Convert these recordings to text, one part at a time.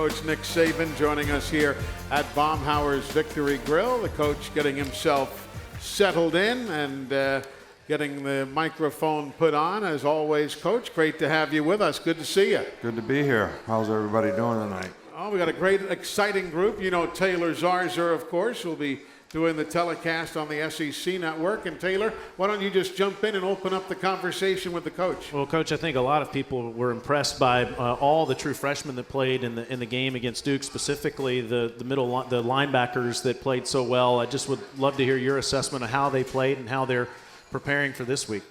Coach Nick Sabin joining us here at Baumhauer's Victory Grill. The coach getting himself settled in and getting the microphone put on. As always, Coach, great to have you with us. Good to see you. Good to be here. How's everybody doing tonight? Oh, we got a great, exciting group. You know Taylor Zarzer, of course, will be doing the telecast on the SEC network. And Taylor, why don't you just jump in and open up the conversation with the coach? Well, Coach, I think a lot of people were impressed by all the true freshmen that played in the game against Duke, specifically the linebackers that played so well. I just would love to hear your assessment of how they played and how they're preparing for this week.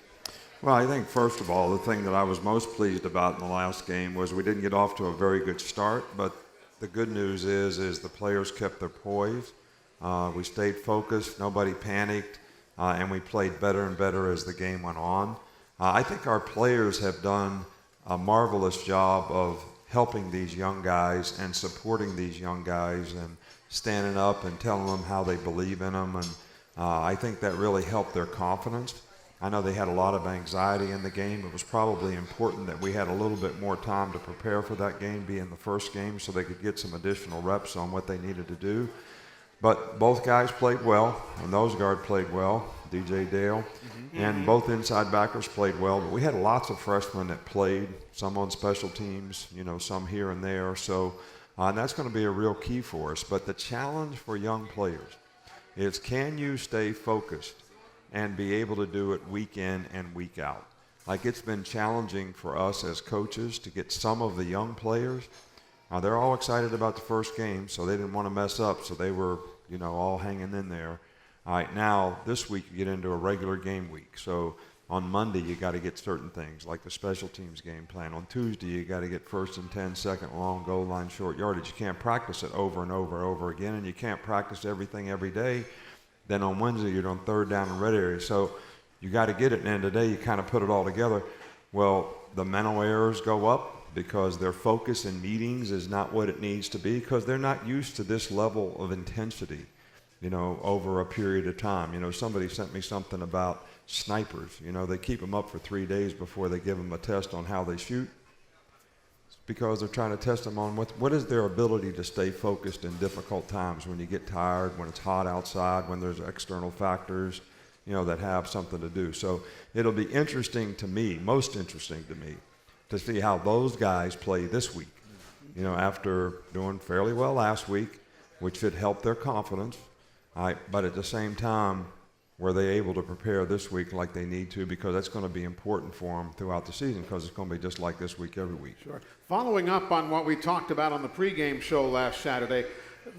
Well, I think first of all, the thing that I was most pleased about in the last game was we didn't get off to a very good start, but the good news is the players kept their poise. We stayed focused, nobody panicked, and we played better and better as the game went on. I think our players have done a marvelous job of helping these young guys and supporting these young guys and standing up and telling them how they believe in them, and I think that really helped their confidence. I know they had a lot of anxiety in the game. It was probably important that we had a little bit more time to prepare for that game, being the first game, so they could get some additional reps on what they needed to do. But both guys played well, and nose guard played well, DJ Dale, and both inside backers played well. But we had lots of freshmen that played, some on special teams, some here and there. So and that's going to be a real key for us. But the challenge for young players is, can you stay focused and be able to do it week in and week out? Like, it's been challenging for us as coaches to get some of the young players. They're all excited about the first game, so they didn't want to mess up, so they were, all hanging in there. All right, now this week you get into a regular game week. So on Monday you got to get certain things, like the special teams game plan. On Tuesday you got to get 1st and 10, second long, goal line, short yardage. You can't practice it over and over and over again, and you can't practice everything every day. Then on Wednesday you're on third down and red area. So you got to get it, and at the end of the day you kind of put it all together. Well, the mental errors go up, because their focus in meetings is not what it needs to be, because they're not used to this level of intensity, over a period of time. Somebody sent me something about snipers. They keep them up for 3 days before they give them a test on how they shoot. It's because they're trying to test them on what is their ability to stay focused in difficult times, when you get tired, when it's hot outside, when there's external factors, that have something to do. So it'll be interesting to me, most interesting to me, to see how those guys play this week, after doing fairly well last week, which should help their confidence. But at the same time, were they able to prepare this week like they need to, because that's going to be important for them throughout the season, because it's going to be just like this week every week. Sure. Following up on what we talked about on the pregame show last Saturday,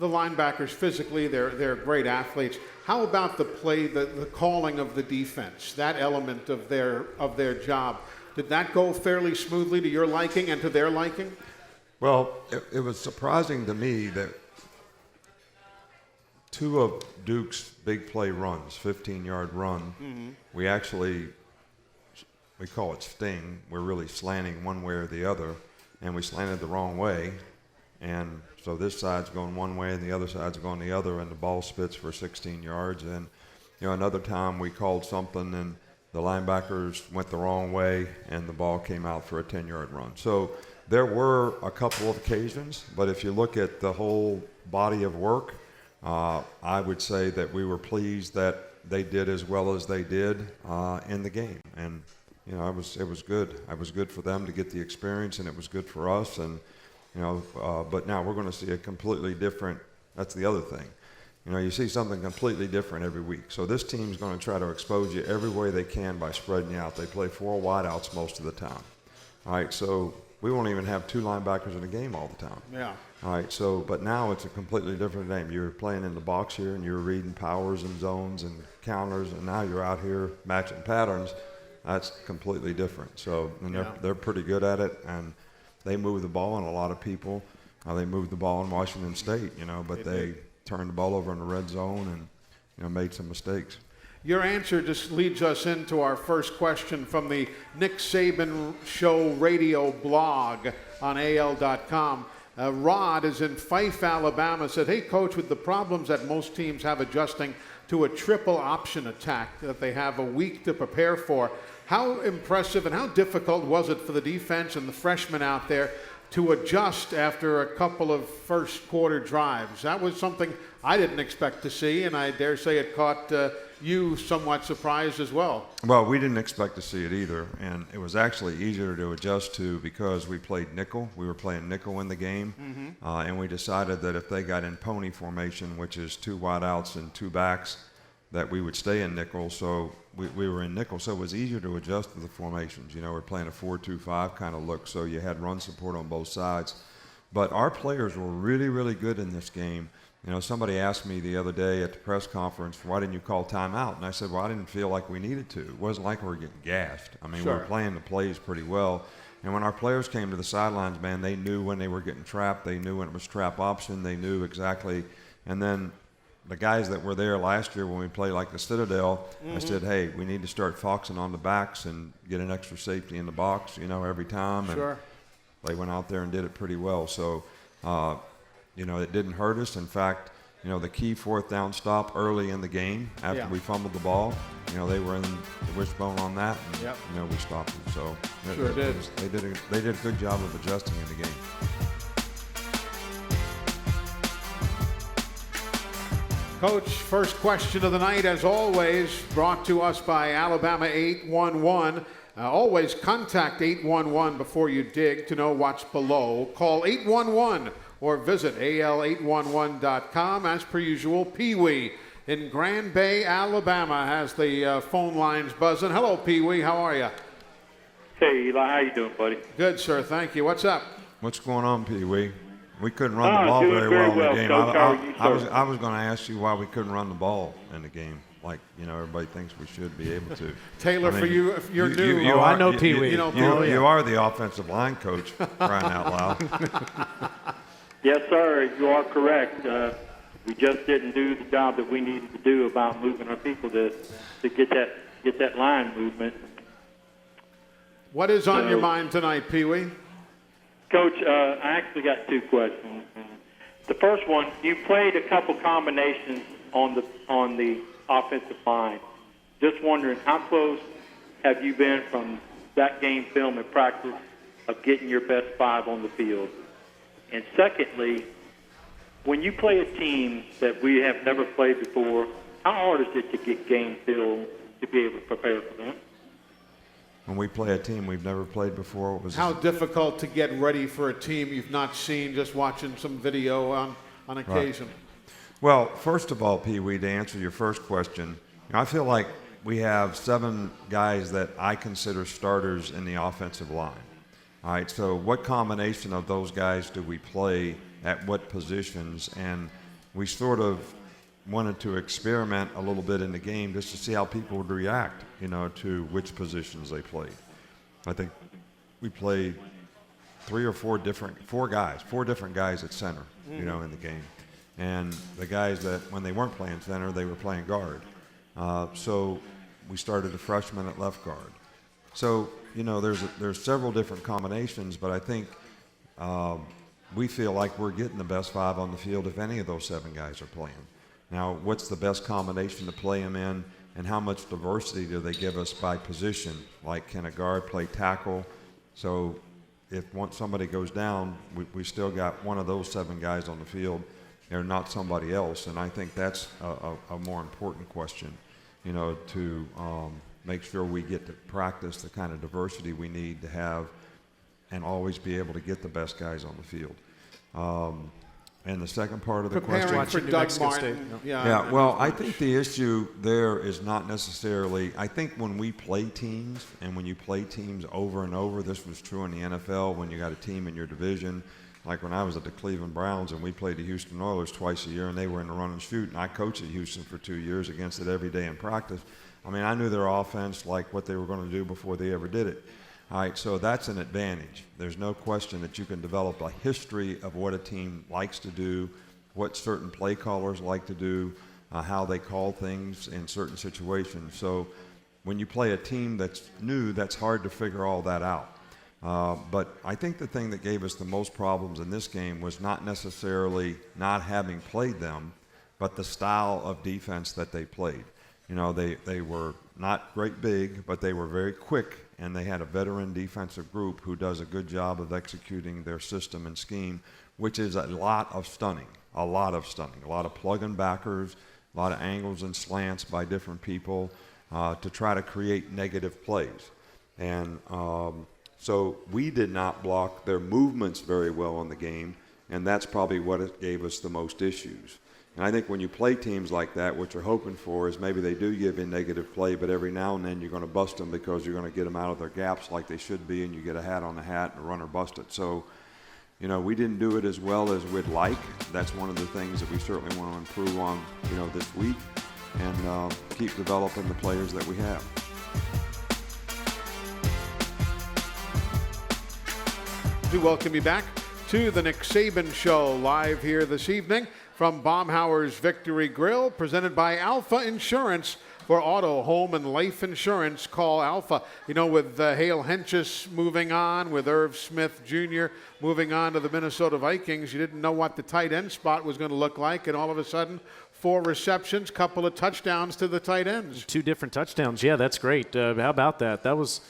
the linebackers physically, they're great athletes. How about the play, the calling of the defense, that element of their job? Did that go fairly smoothly to your liking and to their liking? Well, it was surprising to me that two of Duke's big play runs, 15-yard run, we call it sting. We're really slanting one way or the other, and we slanted the wrong way. And so this side's going one way and the other side's going the other, and the ball spits for 16 yards. And, another time we called something and the linebackers went the wrong way, and the ball came out for a 10-yard run. So there were a couple of occasions, but if you look at the whole body of work, I would say that we were pleased that they did as well as they did in the game. And, it was good. It was good for them to get the experience, and it was good for us. And, but now we're going to see a completely different, that's the other thing. You see something completely different every week. So this team's going to try to expose you every way they can by spreading you out. They play 4 wideouts most of the time. All right, so we won't even have 2 linebackers in a game all the time. Yeah. All right, so, but now it's a completely different game. You're playing in the box here, and you're reading powers and zones and counters, and now you're out here matching patterns. That's completely different. So, and they're pretty good at it, and they move the ball on a lot of people. They moved the ball in Washington State, but they turned the ball over in the red zone and, made some mistakes. Your answer just leads us into our first question from the Nick Sabin Show radio blog on AL.com. Rod is in Fife, Alabama, said, hey, Coach, with the problems that most teams have adjusting to a triple option attack that they have a week to prepare for, how impressive and how difficult was it for the defense and the freshmen out there to adjust after a couple of first quarter drives. That was something I didn't expect to see, and I dare say it caught you somewhat surprised as well. Well, we didn't expect to see it either, and it was actually easier to adjust to because we played nickel. We were playing nickel in the game, and we decided that if they got in pony formation, which is 2 wideouts and 2 backs, that we would stay in nickel. So we were in nickel, so it was easier to adjust to the formations. You know, we're playing a 4-2-5 kind of look, so you had run support on both sides. But our players were really, really good in this game. You know, somebody asked me the other day at the press conference, why didn't you call timeout? And I said, well, I didn't feel like we needed to. It wasn't like we were getting gassed. I mean, we were playing the plays pretty well. And when our players came to the sidelines, man, they knew when they were getting trapped. They knew when it was trap option. They knew exactly. And then the guys that were there last year when we played like the Citadel, I said, hey, we need to start foxing on the backs and get an extra safety in the box, you know, every time. And they went out there and did it pretty well. So, you know, it didn't hurt us. In fact, you know, the key 4th down stop early in the game after we fumbled the ball, you know, they were in the wishbone on that, and, you know, we stopped them. So they did a good job of adjusting in the game. Coach, first question of the night, as always, brought to us by Alabama 811. Always contact 811 before you dig to know what's below. Call 811 or visit al811.com. As per usual, Pee-wee in Grand Bay, Alabama, has the phone lines buzzing. Hello, Pee-wee. How are you? Hey, Eli. How you doing, buddy? Good, sir. Thank you. What's up? What's going on, Pee-wee? We couldn't run the ball very well in the game. I was going to ask you why we couldn't run the ball in the game. Like, you know, everybody thinks we should be able to. Taylor, for you, if you're new. I know Pee-wee. You are the offensive line coach, crying out loud. Yes, sir. You are correct. We just didn't do the job that we needed to do about moving our people to get that line movement. What is on your mind tonight, Pee-wee? Coach, I actually got 2 questions. The first one, you played a couple combinations on the offensive line. Just wondering, how close have you been from that game film and practice of getting your best 5 on the field? And secondly, when you play a team that we have never played before, how hard is it to get game film to be able to prepare for them? When we play a team we've never played before, what was how difficult to get ready for a team you've not seen, just watching some video on occasion? Right. Well, first of all, Pee-wee, to answer your first question, I feel like we have 7 guys that I consider starters in the offensive line. All right, so what combination of those guys do we play at what positions? And we sort of wanted to experiment a little bit in the game just to see how people would react, you know, to which positions they played. I think we played 4 different guys at center, you know, in the game. And the guys that, when they weren't playing center, they were playing guard. So we started a freshman at left guard. So, you know, there's several different combinations, but I think we feel like we're getting the best 5 on the field if any of those 7 guys are playing. Now, what's the best combination to play them in, and how much diversity do they give us by position? Like, can a guard play tackle? So if once somebody goes down, we still got one of those 7 guys on the field, and not somebody else. And I think that's a more important question, you know, to make sure we get to practice the kind of diversity we need to have and always be able to get the best guys on the field. And the second part of the question. Preparing for Doug Martin. Yeah, well, I think the issue there is not necessarily, I think when we play teams and when you play teams over and over, this was true in the NFL when you got a team in your division. Like when I was at the Cleveland Browns and we played the Houston Oilers twice a year and they were in the run and shoot, and I coached at Houston for 2 years against it every day in practice. I mean, I knew their offense, like what they were going to do before they ever did it. All right, so that's an advantage. There's no question that you can develop a history of what a team likes to do, what certain play callers like to do, how they call things in certain situations. So when you play a team that's new, that's hard to figure all that out. But I think the thing that gave us the most problems in this game was not necessarily not having played them, but the style of defense that they played. You know, they were not great big, but they were very quick, and they had a veteran defensive group who does a good job of executing their system and scheme, which is a lot of stunning, a lot of plug-and backers, a lot of angles and slants by different people to try to create negative plays. And so we did not block their movements very well in the game, and that's probably what it gave us the most issues. And I think when you play teams like that, what you're hoping for is maybe they do give in negative play, but every now and then you're going to bust them because you're going to get them out of their gaps like they should be, and you get a hat on the hat and a runner busted. So, you know, we didn't do it as well as we'd like. That's one of the things that we certainly want to improve on, you know, this week, and keep developing the players that we have. We welcome you back to the Nick Sabin Show, live here this evening from Baumhauer's Victory Grill, presented by Alpha Insurance. For auto, home, and life insurance, call Alpha. You know, with Hale Henches moving on, with Irv Smith Jr. moving on to the Minnesota Vikings, you didn't know what the tight end spot was going to look like, and all of a sudden, 4 receptions, couple of touchdowns to the tight ends. 2 different touchdowns. Yeah, that's great. How about that? That was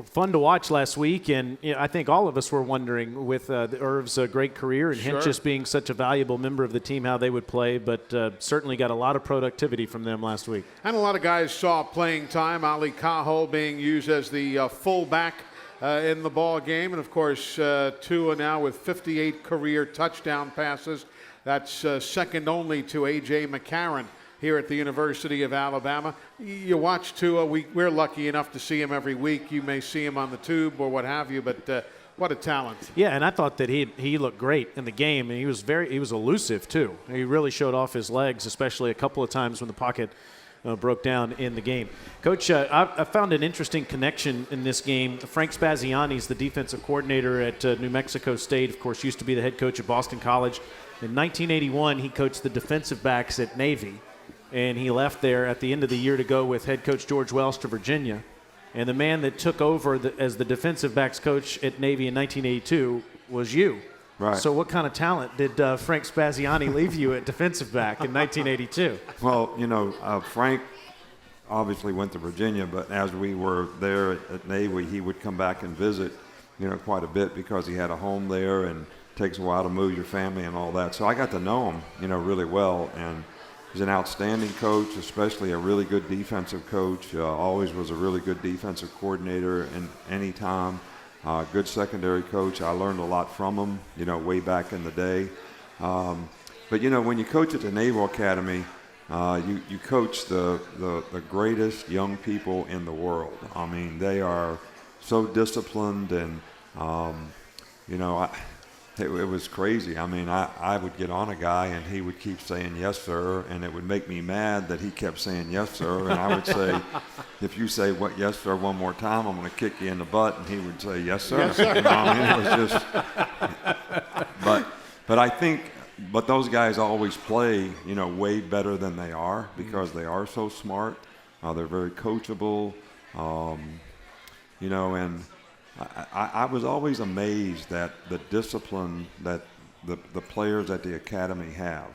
fun to watch last week, and you know, I think all of us were wondering with Irv's great career and Sure. Henches being such a valuable member of the team how they would play, but certainly got a lot of productivity from them last week. And a lot of guys saw playing time. Ali Cahill being used as the fullback in the ball game, and of course Tua now with 58 career touchdown passes. That's second only to A.J. McCarron here at the University of Alabama. You watch Tua, we're lucky enough to see him every week. You may see him on the tube or what have you, but what a talent. Yeah, and I thought that he looked great in the game, and he was elusive too. He really showed off his legs, especially a couple of times when the pocket broke down in the game. Coach, I found an interesting connection in this game. Frank Spaziani is the defensive coordinator at New Mexico State, of course, used to be the head coach at Boston College. In 1981, he coached the defensive backs at Navy, and he left there at the end of the year to go with head coach George Welsh to Virginia. And the man that took over as the defensive backs coach at Navy in 1982 was you. Right. So what kind of talent did Frank Spaziani leave you at defensive back in 1982? Well, you know, Frank obviously went to Virginia, but as we were there at Navy, he would come back and visit, you know, quite a bit because he had a home there, and it takes a while to move your family and all that. So I got to know him, you know, really well, and he's an outstanding coach, especially a really good defensive coach. Always was a really good defensive coordinator in any time. Good secondary coach. I learned a lot from him, you know, way back in the day. But, you know, when you coach at the Naval Academy, you coach the greatest young people in the world. I mean, they are so disciplined, and, you know, it was crazy. I mean, I would get on a guy and he would keep saying yes, sir, and it would make me mad that he kept saying yes, sir. And I would say, if you say what yes, sir, one more time, I'm going to kick you in the butt. And he would say yes, sir. Yes, sir. You know, I mean, it was just. But I think, but those guys always play, you know, way better than they are because they are so smart. They're very coachable, you know, and. I was always amazed at the discipline that the players at the academy have.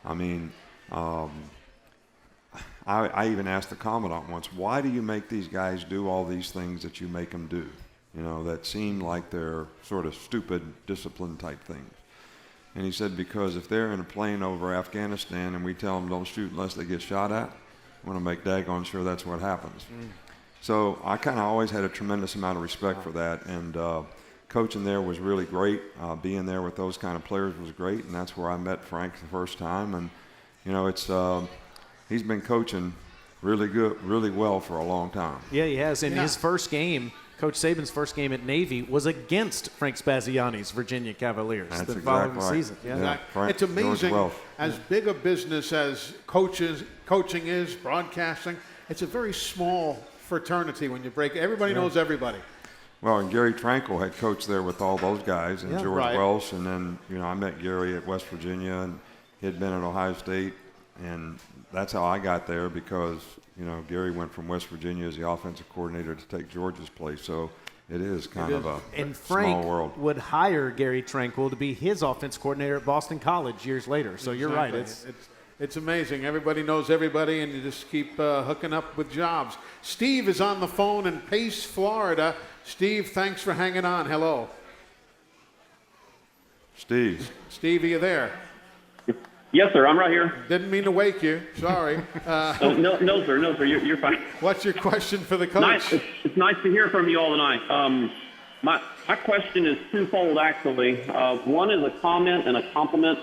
I mean, I even asked the commandant once, why do you make these guys do all these things that you make them do? You know, that seem like they're sort of stupid discipline type things. And he said, because if they're in a plane over Afghanistan and we tell them don't shoot unless they get shot at, I want to make daggone sure that's what happens. So I kind of always had a tremendous amount of respect for that, and coaching there was really great. Being there with those kind of players was great, and that's where I met Frank the first time. And you know, it's he's been coaching really well for a long time. Yeah, he has. And his first game, Coach Sabin's first game at Navy, was against Frank Spaziani's Virginia Cavaliers That's the exactly following right. season. Yeah. Frank, It's amazing, George Welsh. as big a business as coaching is, broadcasting, it's a very small fraternity when you break it. Everybody knows everybody. Well, and Gary Franco had coached there with all those guys, and George Right. Welsh, and then, you know, I met Gary at West Virginia, and he had been at Ohio State, and that's how I got there because, you know, Gary went from West Virginia as the offensive coordinator to take George's place, so it is kind of a And small Frank world. would hire Gary Tranquil to be his offense coordinator at Boston College years later. So you're right. Exactly. It's amazing. Everybody knows everybody, and you just keep hooking up with jobs. Steve is on the phone in Pace, Florida. Steve, thanks for hanging on. Hello. Steve. Steve, are you there? Yes, sir. I'm right here. Didn't mean to wake you. Sorry. No, sir. You're fine. What's your question for the coach? Nice. It's nice to hear from you all tonight. My question is twofold, actually. One is a comment and a compliment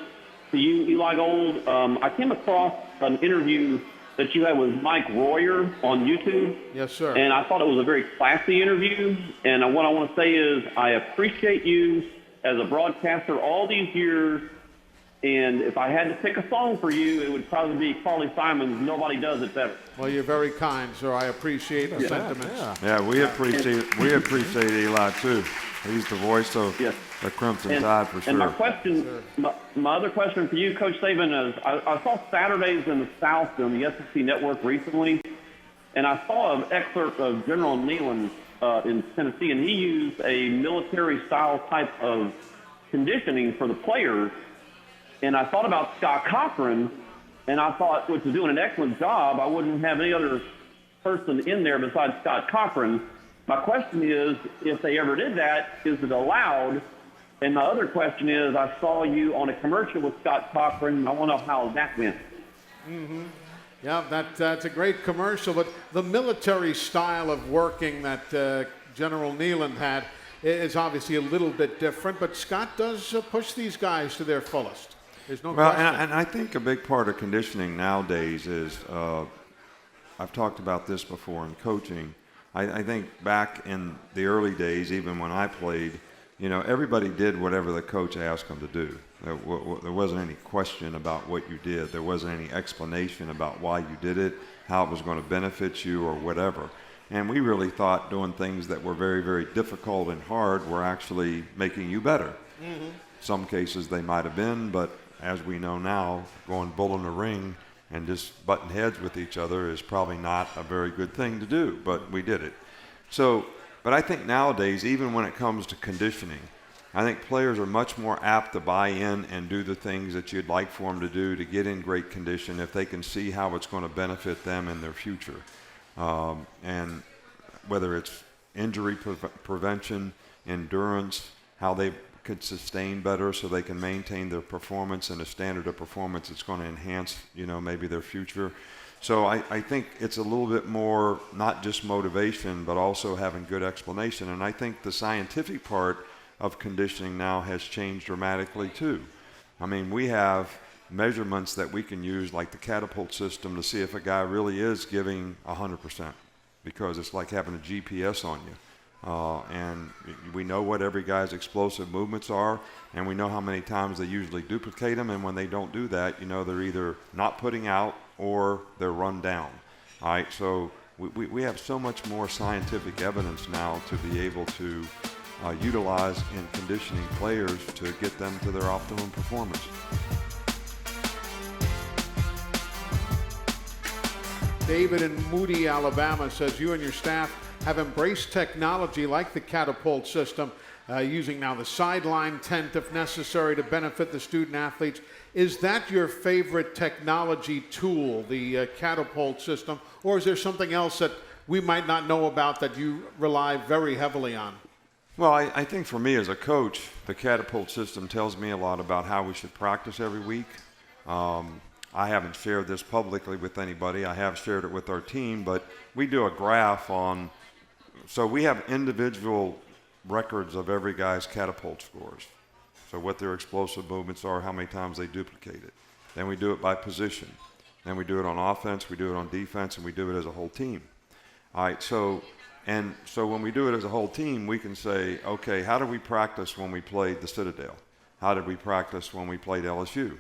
to you, Eli Gold. I came across an interview that you had with Mike Royer on YouTube. Yes, sir. And I thought it was a very classy interview. And what I want to say is I appreciate you as a broadcaster all these years. And if I had to pick a song for you, it would probably be Carly Simon's "Nobody Does It Better." Well, you're very kind, sir. I appreciate the sentiments. Yeah, we appreciate Eli too. He's the voice of the Crimson Tide for sure. And my question, my other question for you, Coach Sabin, is I saw Saturdays in the South on the SEC Network recently, and I saw an excerpt of General Neyland in Tennessee, and he used a military-style type of conditioning for the players. And I thought about Scott Cochran, and I thought, which is doing an excellent job, I wouldn't have any other person in there besides Scott Cochran. My question is, if they ever did that, is it allowed? And my other question is, I saw you on a commercial with Scott Cochran. I want to know how that went. Mm-hmm. Yeah, that's a great commercial, but the military style of working that General Neyland had is obviously a little bit different, but Scott does push these guys to their fullest. There's no question. And I think a big part of conditioning nowadays is, I've talked about this before in coaching. I think back in the early days, even when I played, everybody did whatever the coach asked them to do. There wasn't any question about what you did. There wasn't any explanation about why you did it, how it was going to benefit you or whatever. And we really thought doing things that were very, very difficult and hard were actually making you better. Mm-hmm. Some cases they might have been, but as we know now, going bull in the ring and just butting heads with each other is probably not a very good thing to do, but we did it. But I think nowadays, even when it comes to conditioning, I think players are much more apt to buy in and do the things that you'd like for them to do to get in great condition if they can see how it's going to benefit them in their future. And whether it's injury prevention, endurance, how they could sustain better so they can maintain their performance and a standard of performance that's going to enhance, maybe their future. So I think it's a little bit more not just motivation, but also having good explanation. And I think the scientific part of conditioning now has changed dramatically too. I mean, we have measurements that we can use like the Catapult System to see if a guy really is giving 100%, because it's like having a GPS on you. And we know what every guy's explosive movements are, and we know how many times they usually duplicate them, and when they don't do that, they're either not putting out or they're run down. All right, so we have so much more scientific evidence now to be able to utilize in conditioning players to get them to their optimum performance. David in Moody, Alabama says you and your staff have embraced technology like the Catapult System, using now the sideline tent if necessary to benefit the student athletes. Is that your favorite technology tool, the Catapult System, or is there something else that we might not know about that you rely very heavily on? Well, I think for me as a coach, the Catapult System tells me a lot about how we should practice every week. I haven't shared this publicly with anybody. I have shared it with our team, but we do a graph on, so we have individual records of every guy's catapult scores. So what their explosive movements are, how many times they duplicate it. Then we do it by position. Then we do it on offense, we do it on defense, and we do it as a whole team. All right, so when we do it as a whole team, we can say, okay, how did we practice when we played the Citadel? How did we practice when we played LSU?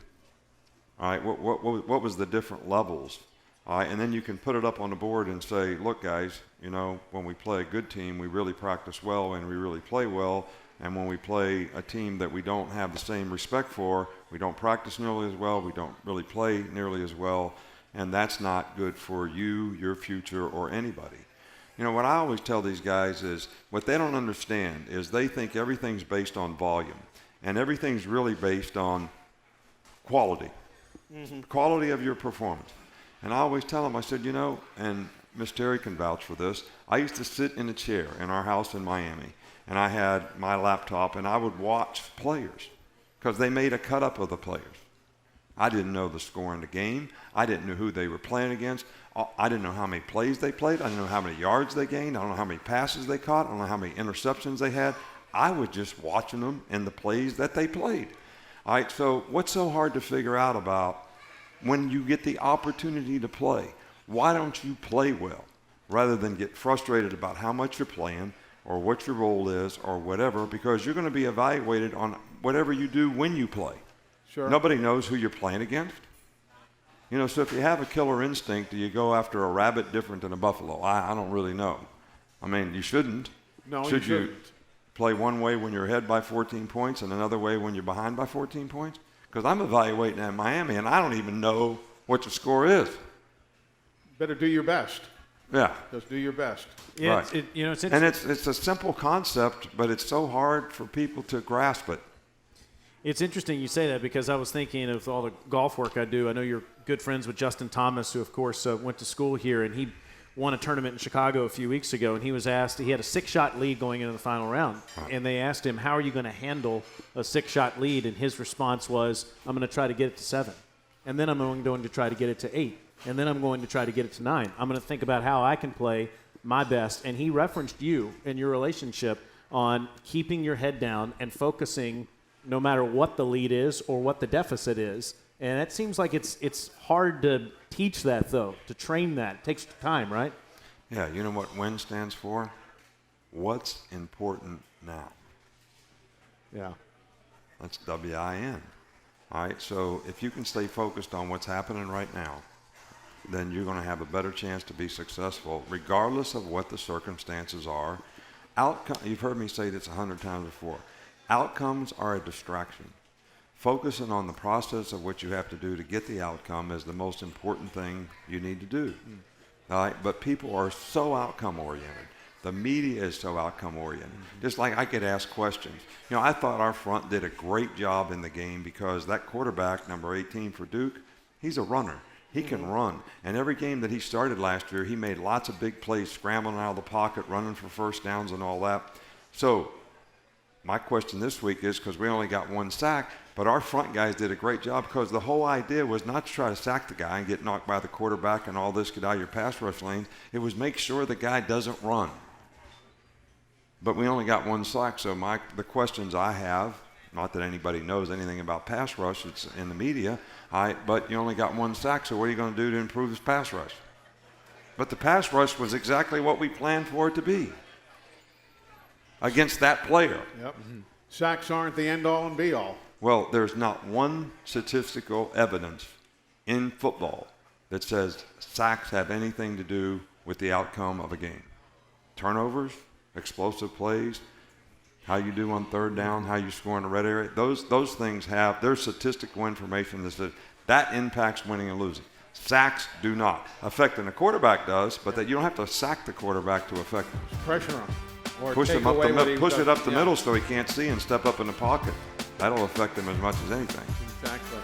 All right, what was the different levels? All right, and then you can put it up on the board and say, look, guys, when we play a good team, we really practice well and we really play well. And when we play a team that we don't have the same respect for, we don't practice nearly as well, we don't really play nearly as well, and that's not good for you, your future, or anybody. What I always tell these guys is what they don't understand is they think everything's based on volume, and everything's really based on quality. quality of your performance. And I always tell them, I said, and Miss Terry can vouch for this, I used to sit in a chair in our house in Miami, and I had my laptop, and I would watch players because they made a cut-up of the players. I didn't know the score in the game. I didn't know who they were playing against. I didn't know how many plays they played. I didn't know how many yards they gained. I don't know how many passes they caught. I don't know how many interceptions they had. I was just watching them and the plays that they played. All right, so what's so hard to figure out about when you get the opportunity to play? Why don't you play well rather than get frustrated about how much you're playing or what your role is or whatever, because you're going to be evaluated on whatever you do when you play. Sure. Nobody knows who you're playing against. So if you have a killer instinct, do you go after a rabbit different than a buffalo? I don't really know. I mean, you shouldn't. No, Should you you play one way when you're ahead by 14 points and another way when you're behind by 14 points? Because I'm evaluating at Miami, and I don't even know what the score is. Better do your best. Yeah. Just do your best. Yeah, Right. it's And it's a simple concept, but it's so hard for people to grasp it. It's interesting you say that, because I was thinking of all the golf work I do. I know you're good friends with Justin Thomas, who, of course, went to school here, and he won a tournament in Chicago a few weeks ago, and he was asked, he had a 6-shot lead going into the final round, and they asked him, how are you going to handle a 6-shot lead? And his response was, I'm going to try to get it to 7, and then I'm going to try to get it to 8, and then I'm going to try to get it to 9. I'm going to think about how I can play my best. And he referenced you and your relationship on keeping your head down and focusing no matter what the lead is or what the deficit is. And it seems like it's hard to teach that, though, to train that. It takes time, right? Yeah, you know what WIN stands for? What's important now? Yeah. That's WIN. All right, so if you can stay focused on what's happening right now, then you're going to have a better chance to be successful, regardless of what the circumstances are. You've heard me say this 100 times before. Outcomes are a distraction. Focusing on the process of what you have to do to get the outcome is the most important thing you need to do. All right? But people are so outcome-oriented. The media is so outcome-oriented. Just like I get asked questions. I thought our front did a great job in the game because that quarterback, number 18 for Duke, he's a runner. He can run. And every game that he started last year, he made lots of big plays, scrambling out of the pocket, running for first downs and all that. So my question this week is, because we only got 1 sack, but our front guys did a great job, because the whole idea was not to try to sack the guy and get knocked by the quarterback and all this, get out of your pass rush lanes. It was make sure the guy doesn't run. But we only got 1 sack, so the questions I have, not that anybody knows anything about pass rush, it's in the media, but you only got 1 sack, so what are you going to do to improve this pass rush? But the pass rush was exactly what we planned for it to be against that player. Yep. Sacks aren't the end-all and be-all. Well, there's not one statistical evidence in football that says sacks have anything to do with the outcome of a game. Turnovers, explosive plays, how you do on third down, how you score in the red area, those things have, there's statistical information that says that impacts winning and losing. Sacks do not. Affecting the quarterback does, but that you don't have to sack the quarterback to affect them. Pressure on him. Or Push take him up away what he push does. it up the Yeah. middle so he can't see and step up in the pocket. That'll affect him as much as anything. Exactly.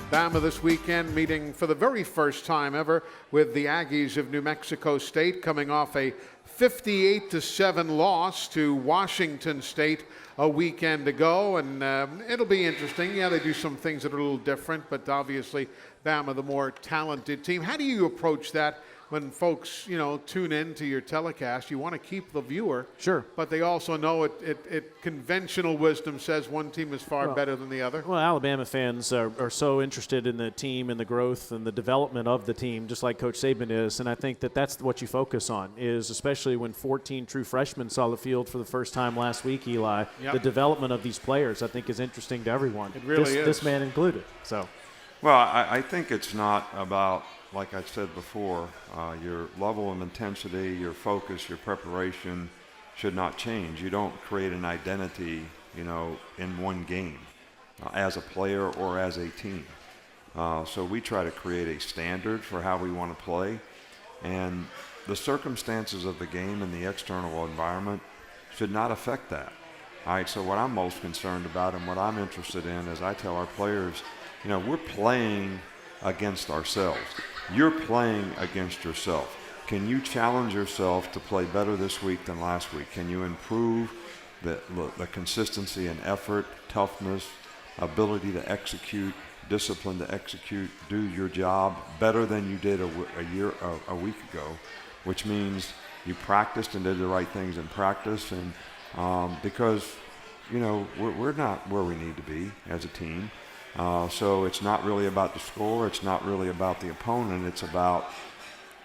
Bama this weekend meeting for the very first time ever with the Aggies of New Mexico State, coming off a 58-7 loss to Washington State a weekend ago, and it'll be interesting. Yeah, they do some things that are a little different, but obviously Bama the more talented team. How do you approach that when folks, tune in to your telecast? You want to keep the viewer. Sure. But they also know conventional wisdom says one team is far better than the other. Well, Alabama fans are so interested in the team and the growth and the development of the team, just like Coach Sabin is. And I think that's what you focus on, is especially when 14 true freshmen saw the field for the first time last week, Eli. Yep. The development of these players, I think, is interesting to everyone. It really is. This man included. So. Well, I think it's not about, like I said before, your level of intensity, your focus, your preparation should not change. You don't create an identity, in one game as a player or as a team. So we try to create a standard for how we want to play. And the circumstances of the game and the external environment should not affect that. All right, so what I'm most concerned about and what I'm interested in is I tell our players, we're playing against ourselves. You're playing against yourself. Can you challenge yourself to play better this week than last week? Can you improve the consistency and effort, toughness, ability to execute, discipline to execute, do your job better than you did a week ago, which means you practiced and did the right things in practice, and because we're not where we need to be as a team. So it's not really about the score. It's not really about the opponent. It's about,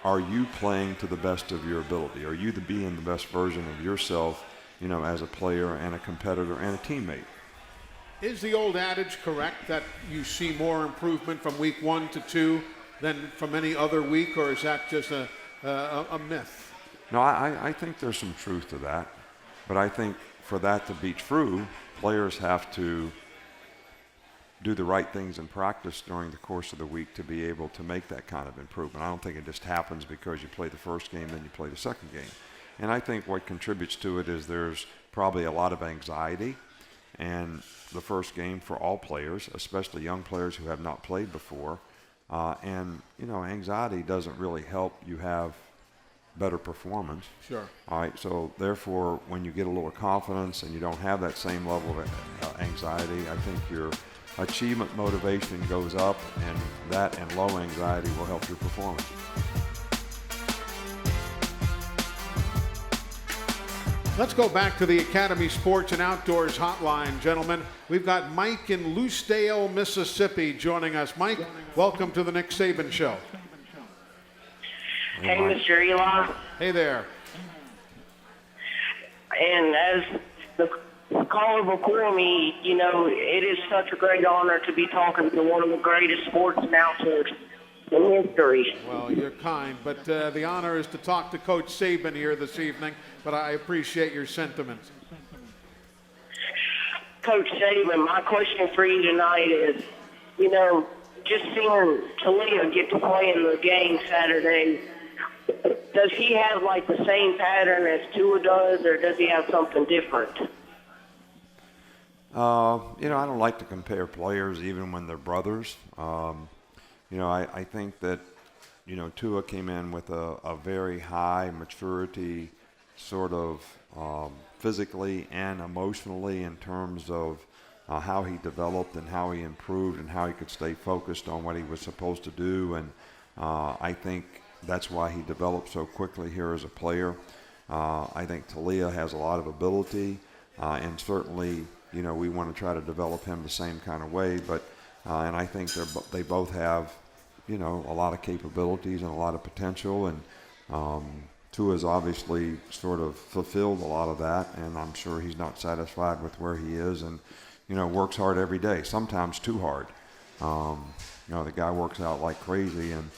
are you playing to the best of your ability? Are you being the best version of yourself, as a player and a competitor and a teammate? Is the old adage correct that you see more improvement from week 1 to 2 than from any other week, or is that just a myth? No, I think there's some truth to that. But I think for that to be true, players have to do the right things in practice during the course of the week to be able to make that kind of improvement. I don't think it just happens because you play the first game, then you play the second game. And I think what contributes to it is there's probably a lot of anxiety. And the first game for all players, especially young players who have not played before, anxiety doesn't really help you have better performance. Sure. All right, so therefore, when you get a little confidence and you don't have that same level of anxiety, I think your achievement motivation goes up, and that and low anxiety will help your performance. Let's go back to the Academy Sports and Outdoors hotline, gentlemen. We've got Mike in Lucedale, Mississippi joining us. Mike, welcome to the Nick Sabin Show. Hey, Mr. Eli. Hey there. And as the caller before me, it is such a great honor to be talking to one of the greatest sports announcers in history. Well, you're kind, but the honor is to talk to Coach Sabin here this evening, but I appreciate your sentiments. Coach Sabin, my question for you tonight is, just seeing Talia get to play in the game Saturday, does he have like the same pattern as Tua does, or does he have something different? I don't like to compare players even when they're brothers. I think that, Tua came in with a very high maturity sort of physically and emotionally in terms of how he developed and how he improved and how he could stay focused on what he was supposed to do. And I think that's why he developed so quickly here as a player. I think Talia has a lot of ability, and certainly, we want to try to develop him the same kind of way. But and I think they both have, a lot of capabilities and a lot of potential. And Tua's obviously sort of fulfilled a lot of that, and I'm sure he's not satisfied with where he is, and works hard every day. Sometimes too hard. The guy works out like crazy, and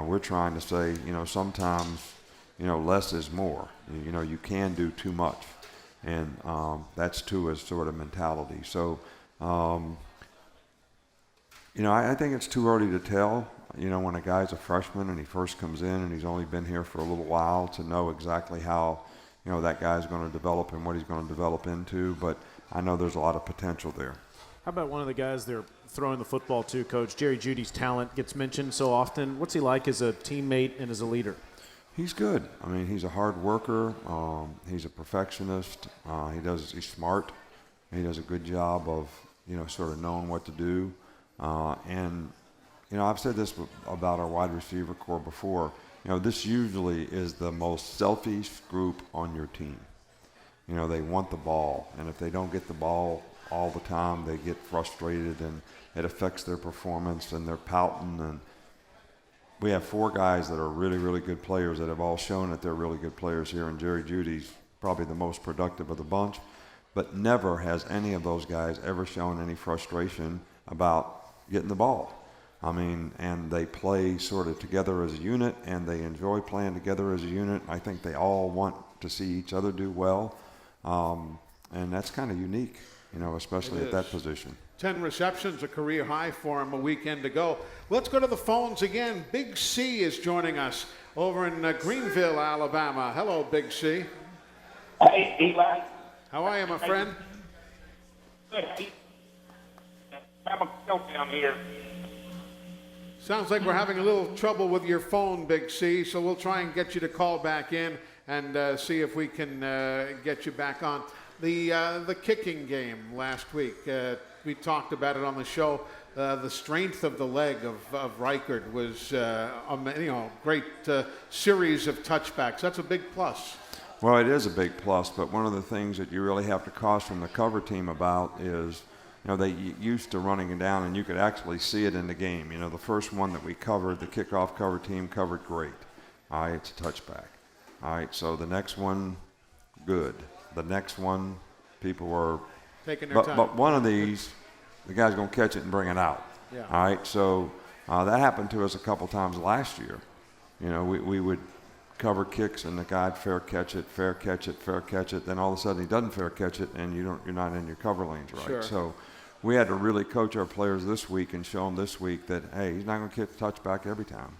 we're trying to say, sometimes, less is more. You can do too much, and that's Tua's sort of mentality. So, I think it's too early to tell, when a guy's a freshman and he first comes in and he's only been here for a little while, to know exactly how, that guy's going to develop and what he's going to develop into. But I know there's a lot of potential there. How about one of the guys they're throwing the football to, Coach? Jerry Judy's talent gets mentioned so often. What's he like as a teammate and as a leader? He's good. I mean, he's a hard worker. He's a perfectionist. He's smart. He does a good job of, sort of knowing what to do. And I've said this about our wide receiver core before. This usually is the most selfish group on your team. They want the ball, and if they don't get the ball all the time, they get frustrated, and it affects their performance, and they're pouting. And we have 4 guys that are really, really good players that have all shown that they're really good players here, and Jerry Judy's probably the most productive of the bunch, but never has any of those guys ever shown any frustration about getting the ball. I mean, and they play sort of together as a unit, and they enjoy playing together as a unit. I think they all want to see each other do well, and that's kind of unique, especially at that position. 10 receptions, a career high for him a weekend ago. Let's go to the phones again. Big C is joining us over in Greenville, Alabama. Hello, Big C. Hey, Eli. How are you, my friend? down here. Sounds like we're having a little trouble with your phone, Big C, so we'll try and get you to call back in and see if we can get you back on. The kicking game last week, we talked about it on the show. The strength of the leg of Reichert was, great series of touchbacks. That's a big plus. Well, it is a big plus, but one of the things that you really have to caution the cover team about is, they used to running it down, and you could actually see it in the game. The first one that we covered, the kickoff cover team covered great. All right, it's a touchback. All right, so the next one, good. The next one, people were taking their time. But one of these, the guy's going to catch it and bring it out. Yeah. All right, so that happened to us a couple times last year. We would cover kicks, and the guy'd fair catch it. Then all of a sudden he doesn't fair catch it, and you're not in your cover lanes right. Sure. So we had to really coach our players this week and show them this week that, hey, he's not going to get the touchback every time.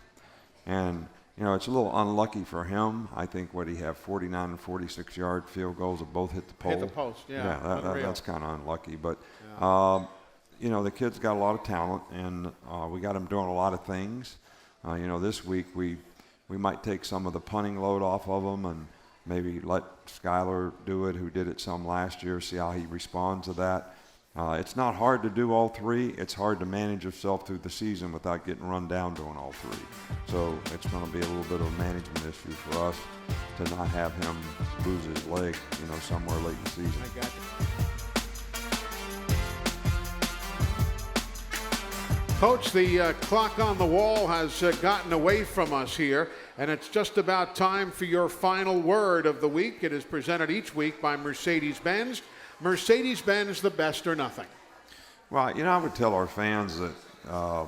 And, it's a little unlucky for him. I think he had 49 and 46-yard field goals that both hit the pole. Hit the post, yeah. That's kind of unlucky. But, the kid's got a lot of talent, and we got him doing a lot of things. This week we might take some of the punting load off of him and maybe let Skylar do it, who did it some last year, see how he responds to that. It's not hard to do all three. It's hard to manage yourself through the season without getting run down doing all three. So it's going to be a little bit of a management issue for us to not have him lose his leg, somewhere late in the season. I got you. Coach, the clock on the wall has gotten away from us here, and it's just about time for your final word of the week. It is presented each week by Mercedes-Benz. Mercedes-Benz, the best or nothing. Well, I would tell our fans that the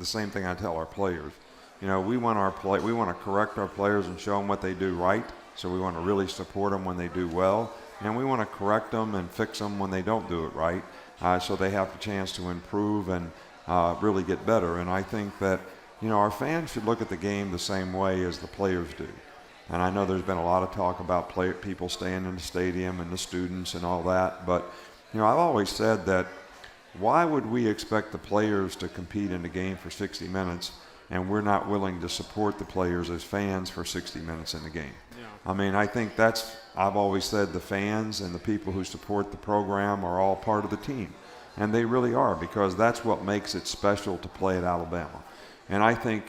same thing I tell our players. We want to correct our players and show them what they do right. So we want to really support them when they do well, and we want to correct them and fix them when they don't do it right, so they have the chance to improve and really get better. And I think that our fans should look at the game the same way as the players do. And I know there's been a lot of talk about people staying in the stadium and the students and all that. But, I've always said that why would we expect the players to compete in the game for 60 minutes and we're not willing to support the players as fans for 60 minutes in the game? Yeah. I think I've always said the fans and the people who support the program are all part of the team. And they really are, because that's what makes it special to play at Alabama. And I think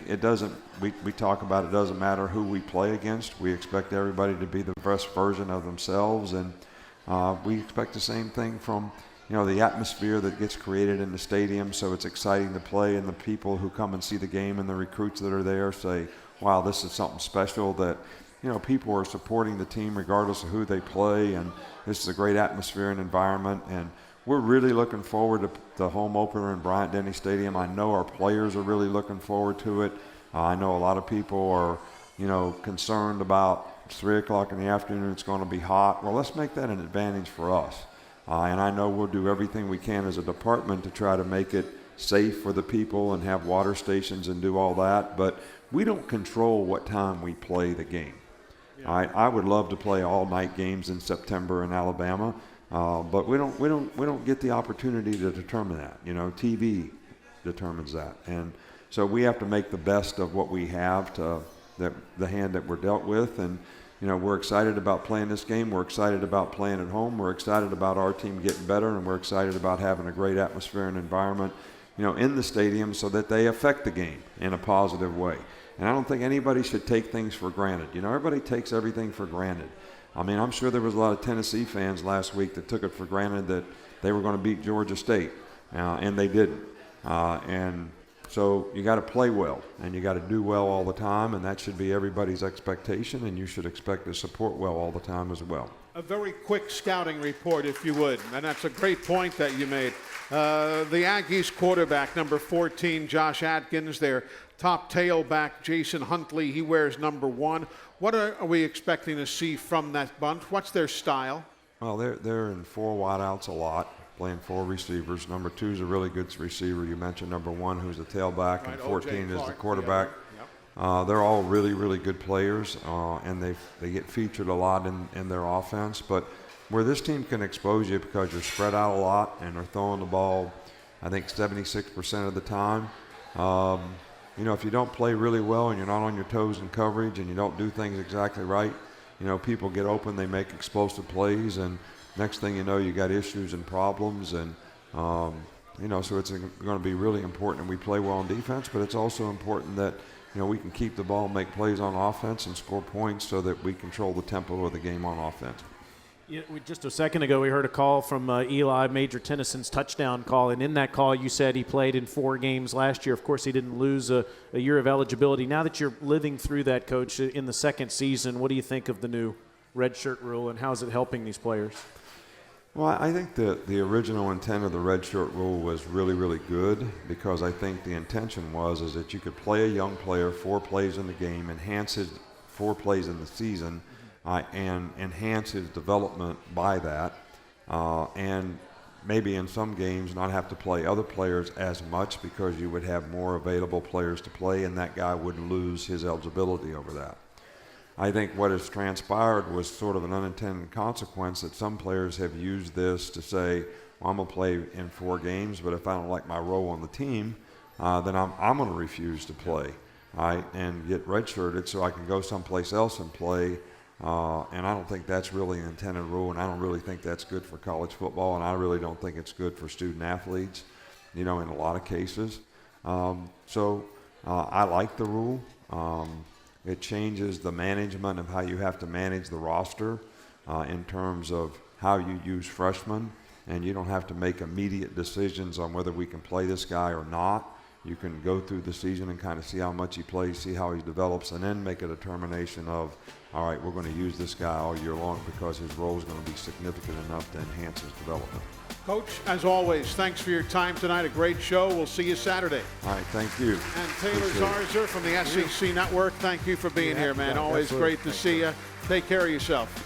we talk about it doesn't matter who we play against. We expect everybody to be the best version of themselves. And we expect the same thing from, the atmosphere that gets created in the stadium. So it's exciting to play, and the people who come and see the game and the recruits that are there say, wow, this is something special that, people are supporting the team regardless of who they play. And this is a great atmosphere and environment. And we're really looking forward to the home opener in Bryant-Denny Stadium. I know our players are really looking forward to it. I know a lot of people are, concerned about it's 3 o'clock in the afternoon, it's going to be hot. Well, let's make that an advantage for us. And I know we'll do everything we can as a department to try to make it safe for the people and have water stations and do all that. But we don't control what time we play the game. Yeah. All right? I would love to play all-night games in September in Alabama. But we don't get the opportunity to determine that. TV determines that, and so we have to make the best of what we have the hand that we're dealt with. And we're excited about playing this game. We're excited about playing at home. We're excited about our team getting better, and we're excited about having a great atmosphere and environment, in the stadium, so that they affect the game in a positive way. And I don't think anybody should take things for granted. Everybody takes everything for granted. I'm sure there was a lot of Tennessee fans last week that took it for granted that they were going to beat Georgia State, and they didn't. And so you got to play well, and you got to do well all the time, and that should be everybody's expectation, and you should expect to support well all the time as well. A very quick scouting report, if you would, and that's a great point that you made. The Aggies quarterback, number 14, Josh Atkins, their top tailback, Jason Huntley, he wears number 1. What are we expecting to see from that bunch? What's their style? Well, they're in 4 wideouts a lot, playing 4 receivers. Number 2 is a really good receiver. You mentioned number 1, who's a tailback, and 14 is the quarterback. Yep. They're all really, really good players, and they get featured a lot in their offense. But where this team can expose you because you're spread out a lot and they're throwing the ball, I think 76% of the time. If you don't play really well and you're not on your toes in coverage and you don't do things exactly right, people get open, they make explosive plays, and next thing you know, you got issues and problems. And, so it's going to be really important that we play well on defense, but it's also important that, we can keep the ball, make plays on offense, and score points so that we control the tempo of the game on offense. Yeah, just a second ago, we heard a call from Eli, Major Tennyson's touchdown call, and in that call, you said he played in 4 games last year. Of course, he didn't lose a year of eligibility. Now that you're living through that, Coach, in the second season, what do you think of the new redshirt rule, and how is it helping these players? Well, I think that the original intent of the redshirt rule was really, really good, because I think the intention is that you could play a young player 4 plays in the game, enhance his 4 plays in the season, and enhance his development by that, and maybe in some games not have to play other players as much because you would have more available players to play, and that guy wouldn't lose his eligibility over that. I think what has transpired was sort of an unintended consequence that some players have used this to say, well, I'm going to play in 4 games, but if I don't like my role on the team, then I'm going to refuse to play, right, and get redshirted so I can go someplace else and play. And I don't think that's really an intended rule, and I don't really think that's good for college football, and I really don't think it's good for student athletes, in a lot of cases. So I like the rule. It changes the management of how you have to manage the roster in terms of how you use freshmen, and you don't have to make immediate decisions on whether we can play this guy or not. You can go through the season and kind of see how much he plays, see how he develops, and then make a determination of, all right, we're going to use this guy all year long because his role is going to be significant enough to enhance his development. Coach, as always, thanks for your time tonight. A great show. We'll see you Saturday. All right, thank you. And Taylor Zarzer from the SEC Network, thank you for being here, man. Always great to see you. Take care of yourself.